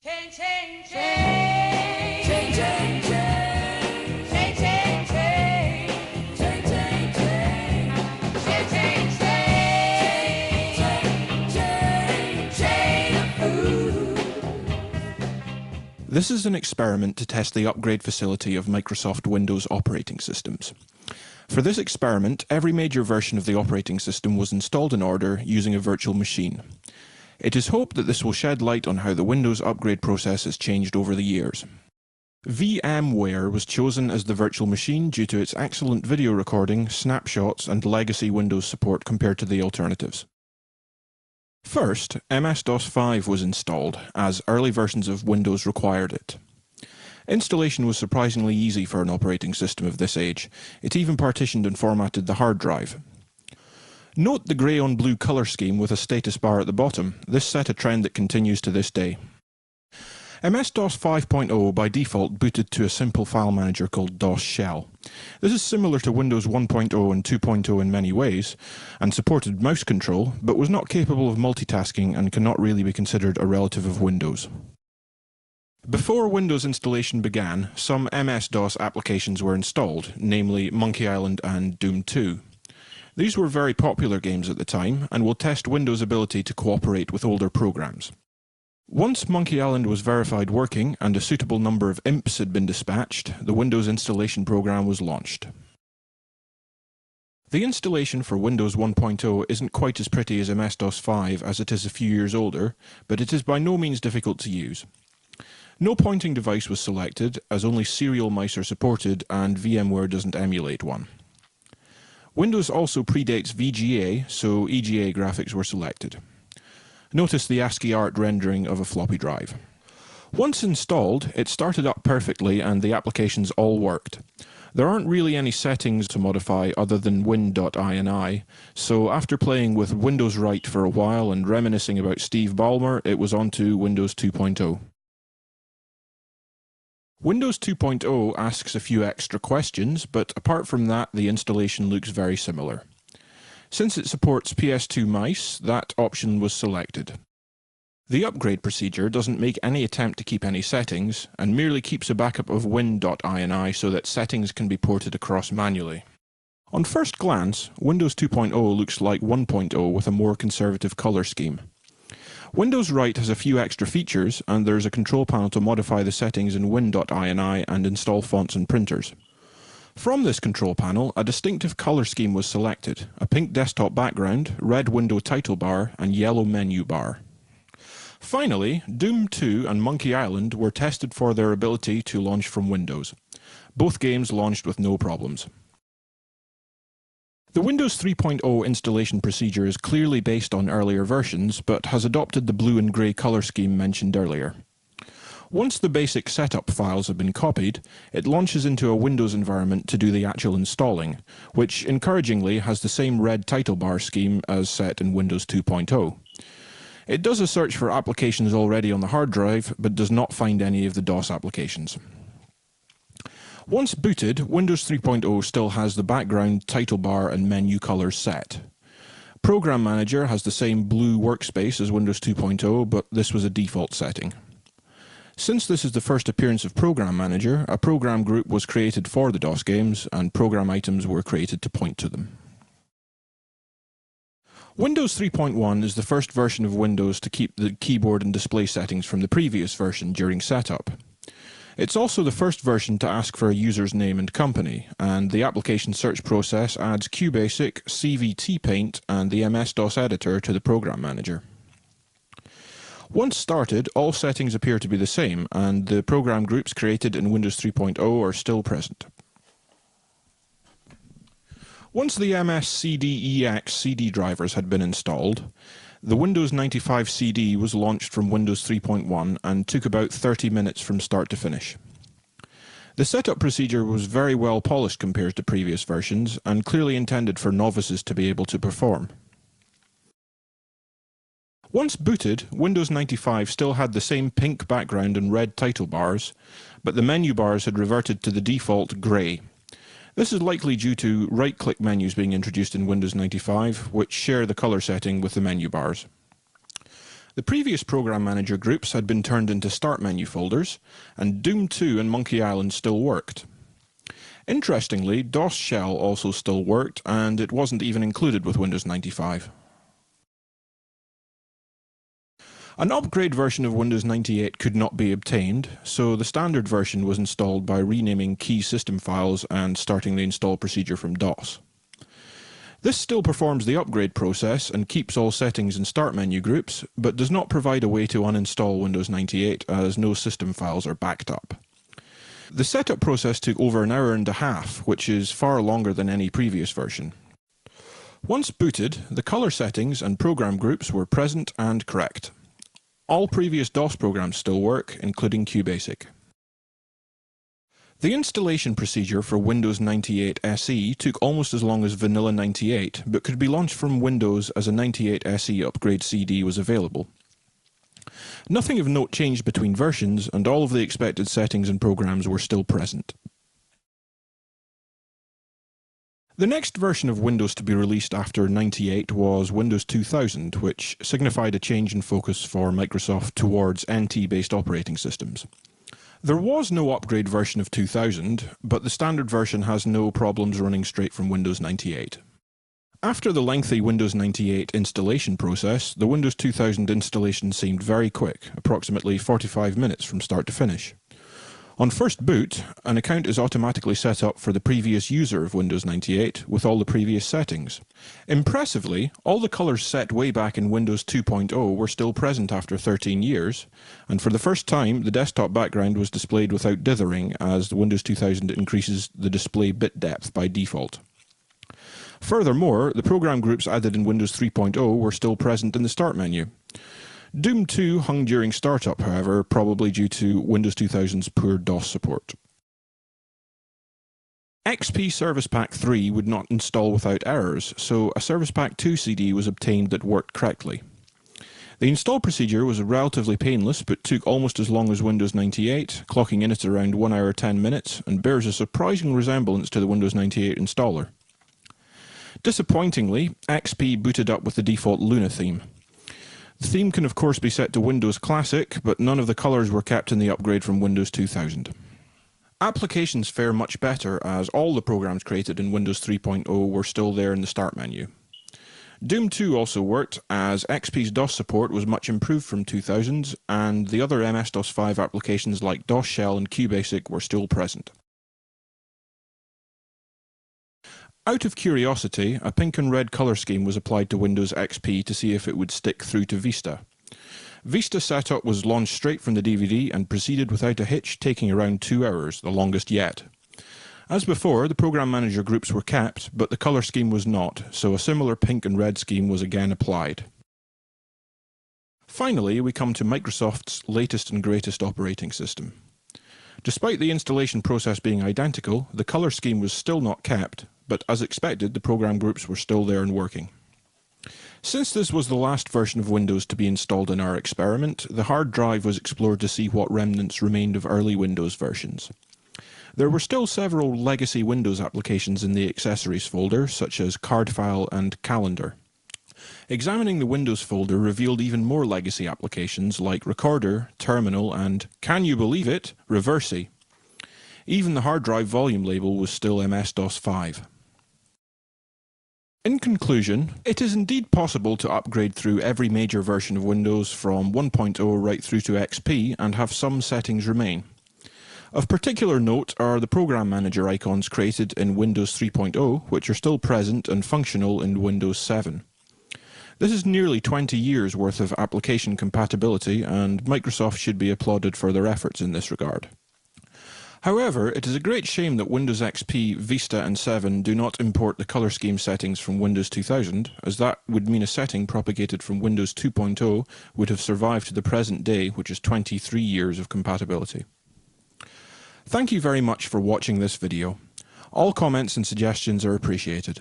Change, change, change. Change, change, change. Change, change, change. Change, change, change. Change, change, change. Change, change, change. This is an experiment to test the upgrade facility of Microsoft Windows operating systems. For this experiment, every major version of the operating system was installed in order using a virtual machine. It is hoped that this will shed light on how the Windows upgrade process has changed over the years. VMware was chosen as the virtual machine due to its excellent video recording, snapshots, and legacy Windows support compared to the alternatives. First, MS-DOS 5 was installed, as early versions of Windows required it. Installation was surprisingly easy for an operating system of this age. It even partitioned and formatted the hard drive. Note the grey on blue colour scheme with a status bar at the bottom. This set a trend that continues to this day. MS-DOS 5.0 by default booted to a simple file manager called DOS Shell. This is similar to Windows 1.0 and 2.0 in many ways, and supported mouse control, but was not capable of multitasking and cannot really be considered a relative of Windows. Before Windows installation began, some MS-DOS applications were installed, namely Monkey Island and Doom 2. These were very popular games at the time, and will test Windows' ability to cooperate with older programs. Once Monkey Island was verified working and a suitable number of imps had been dispatched, the Windows installation program was launched. The installation for Windows 1.0 isn't quite as pretty as MS-DOS 5 as it is a few years older, but it is by no means difficult to use. No pointing device was selected, as only serial mice are supported and VMware doesn't emulate one. Windows also predates VGA, so EGA graphics were selected. Notice the ASCII art rendering of a floppy drive. Once installed, it started up perfectly and the applications all worked. There aren't really any settings to modify other than win.ini, so after playing with Windows Right for a while and reminiscing about Steve Ballmer, it was on to Windows 2.0. Windows 2.0 asks a few extra questions, but apart from that, the installation looks very similar. Since it supports PS2 mice, that option was selected. The upgrade procedure doesn't make any attempt to keep any settings, and merely keeps a backup of win.ini so that settings can be ported across manually. On first glance, Windows 2.0 looks like 1.0 with a more conservative colour scheme. Windows Right has a few extra features, and there's a control panel to modify the settings in win.ini and install fonts and printers. From this control panel, a distinctive colour scheme was selected: a pink desktop background, red window title bar, and yellow menu bar. Finally, Doom 2 and Monkey Island were tested for their ability to launch from Windows. Both games launched with no problems. The Windows 3.0 installation procedure is clearly based on earlier versions, but has adopted the blue and grey colour scheme mentioned earlier. Once the basic setup files have been copied, it launches into a Windows environment to do the actual installing, which encouragingly has the same red title bar scheme as set in Windows 2.0. It does a search for applications already on the hard drive, but does not find any of the DOS applications. Once booted, Windows 3.0 still has the background, title bar and menu colours set. Program Manager has the same blue workspace as Windows 2.0, but this was a default setting. Since this is the first appearance of Program Manager, a program group was created for the DOS games, and program items were created to point to them. Windows 3.1 is the first version of Windows to keep the keyboard and display settings from the previous version during setup. It's also the first version to ask for a user's name and company, and the application search process adds QBasic, CVT Paint, and the MS-DOS editor to the Program Manager. Once started, all settings appear to be the same, and the program groups created in Windows 3.0 are still present. Once the MS-CDEX CD drivers had been installed, the Windows 95 CD was launched from Windows 3.1 and took about 30 minutes from start to finish. The setup procedure was very well polished compared to previous versions, and clearly intended for novices to be able to perform. Once booted, Windows 95 still had the same pink background and red title bars, but the menu bars had reverted to the default grey. This is likely due to right-click menus being introduced in Windows 95, which share the colour setting with the menu bars. The previous Program Manager groups had been turned into Start menu folders, and Doom 2 and Monkey Island still worked. Interestingly, DOS Shell also still worked, and it wasn't even included with Windows 95. An upgrade version of Windows 98 could not be obtained, so the standard version was installed by renaming key system files and starting the install procedure from DOS. This still performs the upgrade process and keeps all settings in Start menu groups, but does not provide a way to uninstall Windows 98 as no system files are backed up. The setup process took over an hour and a half, which is far longer than any previous version. Once booted, the color settings and program groups were present and correct. All previous DOS programs still work, including QBasic. The installation procedure for Windows 98 SE took almost as long as Vanilla 98, but could be launched from Windows as a 98 SE upgrade CD was available. Nothing of note changed between versions, and all of the expected settings and programs were still present. The next version of Windows to be released after 98 was Windows 2000, which signified a change in focus for Microsoft towards NT-based operating systems. There was no upgrade version of 2000, but the standard version has no problems running straight from Windows 98. After the lengthy Windows 98 installation process, the Windows 2000 installation seemed very quick, approximately 45 minutes from start to finish. On first boot, an account is automatically set up for the previous user of Windows 98 with all the previous settings. Impressively, all the colours set way back in Windows 2.0 were still present after 13 years, and for the first time the desktop background was displayed without dithering as the Windows 2000 increases the display bit depth by default. Furthermore, the program groups added in Windows 3.0 were still present in the Start menu. Doom 2 hung during startup, however, probably due to Windows 2000's poor DOS support. XP Service Pack 3 would not install without errors, so a Service Pack 2 CD was obtained that worked correctly. The install procedure was relatively painless, but took almost as long as Windows 98, clocking in at around 1 hour 10 minutes, and bears a surprising resemblance to the Windows 98 installer. Disappointingly, XP booted up with the default Luna theme. The theme can of course be set to Windows Classic, but none of the colours were kept in the upgrade from Windows 2000. Applications fare much better as all the programs created in Windows 3.0 were still there in the Start menu. Doom 2 also worked as XP's DOS support was much improved from 2000's and the other MS-DOS 5 applications like DOS Shell and QBasic were still present. Out of curiosity, a pink and red colour scheme was applied to Windows XP to see if it would stick through to Vista. Vista setup was launched straight from the DVD and proceeded without a hitch, taking around 2 hours, the longest yet. As before, the Program Manager groups were kept, but the colour scheme was not, so a similar pink and red scheme was again applied. Finally, we come to Microsoft's latest and greatest operating system. Despite the installation process being identical, the colour scheme was still not kept, but as expected, the program groups were still there and working. Since this was the last version of Windows to be installed in our experiment, the hard drive was explored to see what remnants remained of early Windows versions. There were still several legacy Windows applications in the accessories folder, such as Cardfile and Calendar. Examining the Windows folder revealed even more legacy applications like Recorder, Terminal, and, can you believe it, Reversi. Even the hard drive volume label was still MS-DOS 5. In conclusion, it is indeed possible to upgrade through every major version of Windows from 1.0 right through to XP and have some settings remain. Of particular note are the Program Manager icons created in Windows 3.0, which are still present and functional in Windows 7. This is nearly 20 years worth of application compatibility, and Microsoft should be applauded for their efforts in this regard. However, it is a great shame that Windows XP, Vista and 7 do not import the colour scheme settings from Windows 2000, as that would mean a setting propagated from Windows 2.0 would have survived to the present day, which is 23 years of compatibility. Thank you very much for watching this video. All comments and suggestions are appreciated.